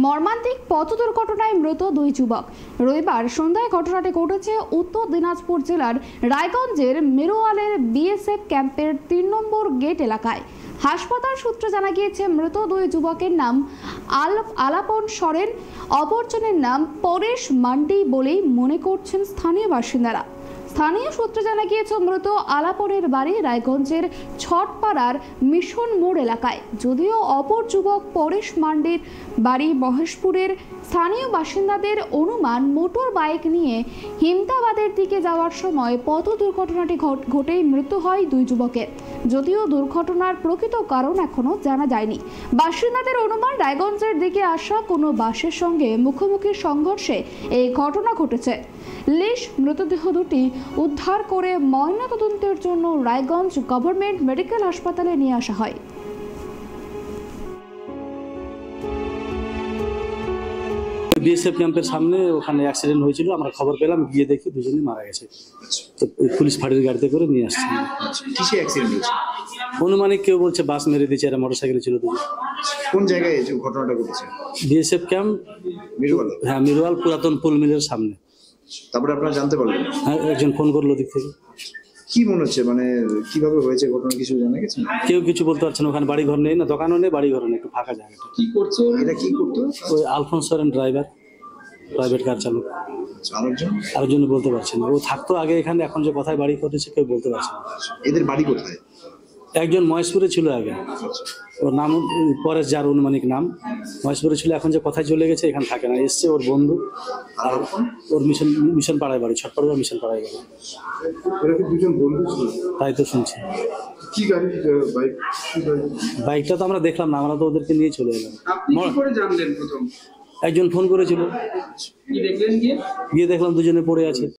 মর্মান্তিক পথ দুর্ঘটনায় মৃত দুই যুবক। রবিবার সন্ধ্যায় ঘটনাটি ঘটেছে উত্তর দিনাজপুর জেলার রায়গঞ্জের মিরুয়ালের বিএসএফ ক্যাম্পের ৩ নম্বর গেট এলাকায়। হাসপাতাল সূত্রে জানা গিয়েছে মৃত দুই যুবকের নাম আলাপন সরেন, অপরজনের নাম পরেশ মান্ডি বলেই মনে করছেন স্থানীয় বাসিন্দারা। স্থানীয় সূত্রে জানা গিয়েছে মৃত আলাপনের বাড়ি রায়গঞ্জের ছটপাড়ার মিশন মোড় এলাকায়, যদিও অপর যুবক পরেশ মান্ডির বাড়ি মহেশপুরের। স্থানীয় বাসিন্দাদের অনুমান মোটর বাইক নিয়ে হিমতাবাদের দিকে যাওয়ার সময় পথ দুর্ঘটনাটি ঘটেই মৃত্যু হয় দুই যুবকের, যদিও দুর্ঘটনার প্রকৃত কারণ এখনো জানা যায়নি। বাসিন্দাদের অনুমান রায়গঞ্জের দিকে আসা কোনো বাসের সঙ্গে মুখোমুখি সংঘর্ষে এই ঘটনা ঘটেছে। লিশ মৃতদেহ দুটি উদ্ধার করে ময়নাতদন্তের জন্য রায়গঞ্জ গভর্নমেন্ট মেডিকেল হাসপাতালে নিয়ে আসা হয়। বিএসএফ ক্যাম্পের সামনে ওখানে অ্যাক্সিডেন্ট হয়েছিল, আমরা খবর পেলাম, গিয়ে দেখি দুজনেই মারা গেছে। তো পুলিশ ফাঁড়ির গাড়িতে করে নিয়ে আসছে। কিসে অ্যাক্সিডেন্ট হয়েছে? অনুমানিক কেউ বলছে বাস মেরে দিয়েছে, এরা মোটরসাইকেলে ছিল দুজন। কোন জায়গায় এই ঘটনাটা ঘটেছে? BSF camp Miruyal. হ্যাঁ, মিরুয়াল পুরাতন পুল মিলের সামনে। তারপরে আপনারা জানতে পারলেন? হ্যাঁ, একজন ফোন করলো দিক থেকে। কি মনে হচ্ছে, মানে কিভাবে হয়েছে ঘটনা, কিছু জানা গেছে? কেউ কিছু বলতে পারছে না, ওখানে বাড়ি ঘর নেই, না দোকানও নেই, বাড়ি ঘর নেই, একটু ফাঁকা জায়গাটা। কি করছো? এটা কি করতো? ওই আলফোন্স সরেন ড্রাইভার, প্রাইভেট কার চালক। আরেকজন বলতে পারছে না, ও থাকতো আগে এখানে, এখন যে কোথায় বাড়ি করেছে কেউ বলতে পারছে না। এদের বাড়ি কোথায়? একজন মহেশপুরে ছিল আগে, ওর নাম পরেশ, যার অনুমানিক নাম মহেশপুরে ছিল, এখন যে কোথায় চলে গেছে এখানে থাকে না, এসছে ওর বন্ধু। আর ওর মিশন পাড়ায় বাড়ি, ছটপাড়া মিশন পাড়ায় বাড়ি। তাই তো শুনছি। কি গাড়ি, বাইক? বাইকটা তো আমরা দেখলাম না, আমরা তো ওদেরকে নিয়ে চলে এলাম। আপনি কি করে জানলেন প্রথম? একজন ফোন করেছিল, কি দেখলেন? গিয়ে দেখলাম দুজনে পড়ে আছে।